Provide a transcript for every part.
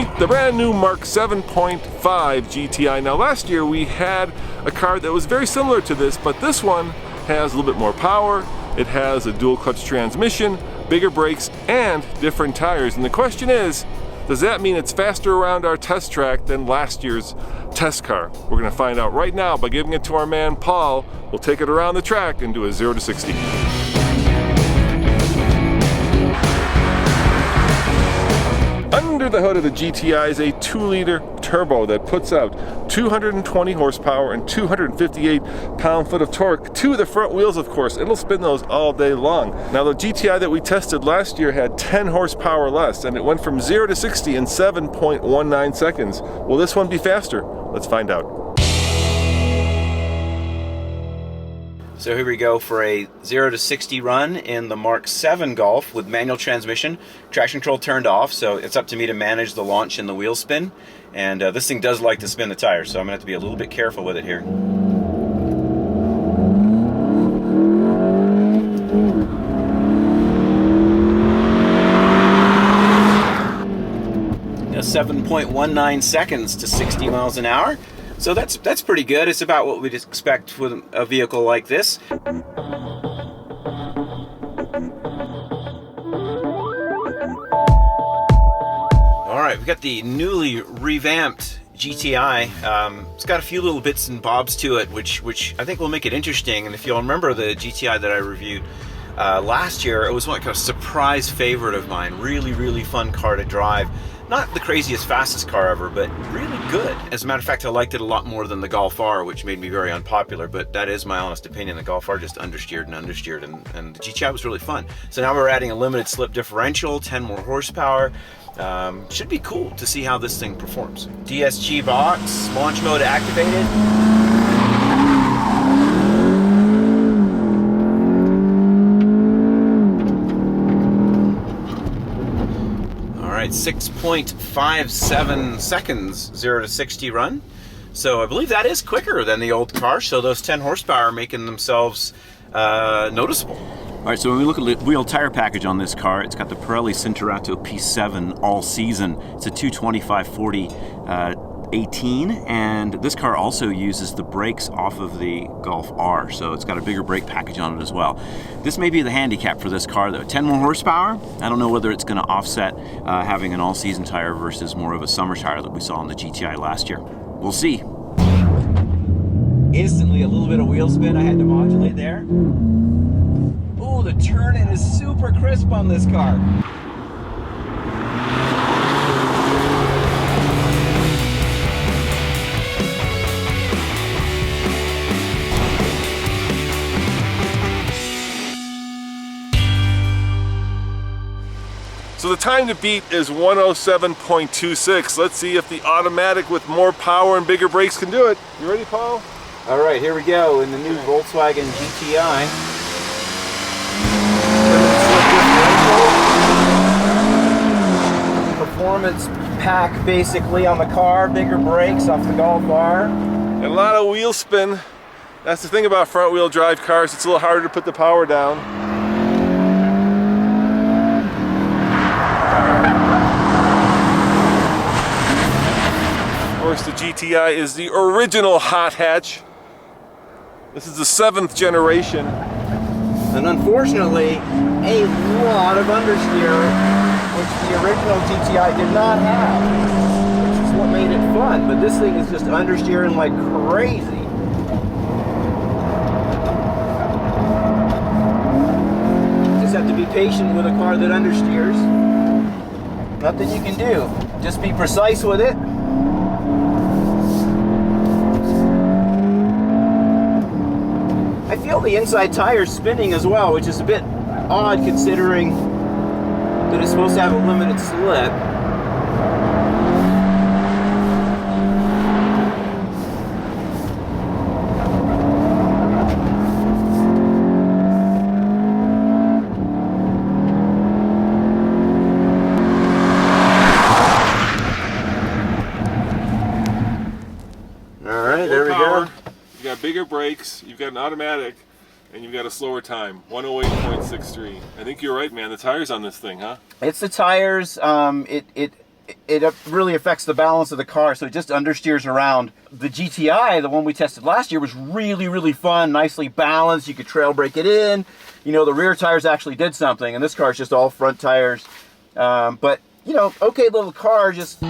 Meet the brand new Mark 7.5 GTI. Now last year we had a car that was very similar to this, but this one has a little bit more power. It has a dual clutch transmission, bigger brakes, and different tires. And the question is, does that mean it's faster around our test track than last year's test car? We're gonna find out right now by giving it to our man Paul. We'll take it around the track and do a 0 to 60. Under the hood of the GTI is a 2-liter turbo that puts out 220 horsepower and 258 pound-foot of torque to the front wheels, of course. It'll spin those all day long. Now the GTI that we tested last year had 10 horsepower less, and it went from 0 to 60 in 7.19 seconds. Will this one be faster? Let's find out. So here we go for a 0 to 60 run in the Mark 7 Golf with manual transmission, traction control turned off, so it's up to me to manage the launch and the wheel spin. And this thing does like to spin the tires, so I'm gonna have to be a little bit careful with it here. Now 7.19 seconds to 60 miles an hour. So that's pretty good. It's about what we'd expect with a vehicle like this. All right, we've got the newly revamped GTI. It's got a few little bits and bobs to it, which I think will make it interesting. And if you'll remember the GTI that I reviewed last year, it was like a surprise favorite of mine. Really fun car to drive. Not the craziest, fastest car ever, but really good. As a matter of fact, I liked it a lot more than the Golf R, which made me very unpopular, but that is my honest opinion. The Golf R just understeered, and the GTI was really fun. So now we're adding a limited slip differential, 10 more horsepower. Should be cool to see how this thing performs. DSG box, launch mode activated. 6.57 seconds 0 to 60 run. So I believe that is quicker than the old car, so those 10 horsepower are making themselves noticeable. All right, so when we look at the wheel tire package on this car, it's got the Pirelli Cinturato P7 all season. It's a 225/40 18, and this car also uses the brakes off of the Golf R, so it's got a bigger brake package on it as well. This may be the handicap for this car though. 10 more horsepower. I don't know whether it's going to offset having an all-season tire versus more of a summer tire that we saw on the GTI last year. We'll see. Instantly a little bit of wheel spin. I had to modulate there. Ooh, the turn-in is super crisp on this car. So the time to beat is 107.26. Let's see if the automatic with more power and bigger brakes can do it. You ready, Paul? All right, here we go in the new Volkswagen GTI. Performance pack basically on the car, bigger brakes off the Golf R. And a lot of wheel spin. That's the thing about front wheel drive cars, it's a little harder to put the power down. Of course, the GTI is the original hot hatch. This is the 7th generation. And unfortunately, a lot of understeer, which the original GTI did not have, which is what made it fun. But this thing is just understeering like crazy. Just have to be patient with a car that understeers. Nothing you can do. Just be precise with it. I feel the inside tire spinning as well, which is a bit odd considering that it's supposed to have a limited slip. All right, there we go. You've got bigger brakes, you've got an automatic, and you've got a slower time, 108.63. I think you're right, man. The tires on this thing, huh? It's the tires. it really affects the balance of the car, so it just understeers around. The GTI, the one we tested last year, was really, really fun, nicely balanced. You could trail brake it in. You know, the rear tires actually did something, and this car is just all front tires. But, you know, okay little car, just, you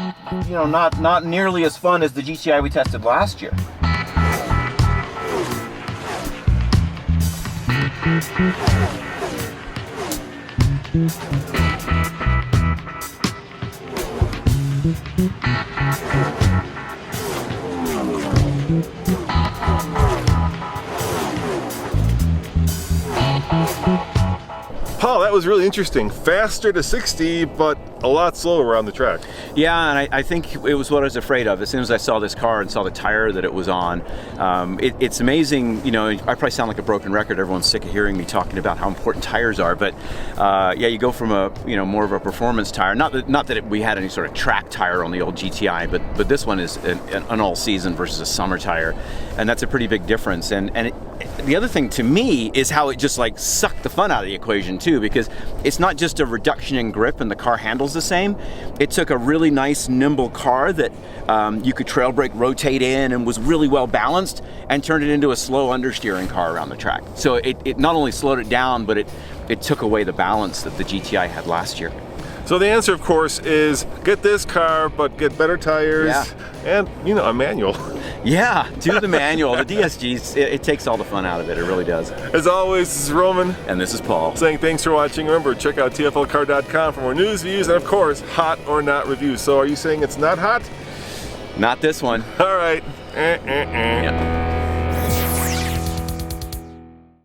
know, not nearly as fun as the GTI we tested last year. Paul, that was really interesting. Faster to 60, but a lot slower around the track. Yeah, and I think it was what I was afraid of. As soon as I saw this car and saw the tire that it was on, it's amazing. You know, I probably sound like a broken record. Everyone's sick of hearing me talking about how important tires are, but yeah, you go from a, you know, more of a performance tire. Not that we had any sort of track tire on the old GTI, but this one is an all-season versus a summer tire, and that's a pretty big difference. And the other thing to me is how it just like sucked the fun out of the equation too, because it's not just a reduction in grip and the car handles the same. It took a really nice nimble car that you could trail brake, rotate in, and was really well balanced, and turned it into a slow understeering car around the track. So it not only slowed it down, but it took away the balance that the GTI had last year. So the answer, of course, is get this car, but get better tires, Yeah. and, you know, a manual. Yeah, do the manual. The DSGs, it takes all the fun out of it. It really does. As always, this is Roman And this is Paul. saying thanks for watching. Remember, check out tflcar.com for more news, views, and of course, hot or not reviews. So are you saying it's not hot? Not this one. All right. Yeah.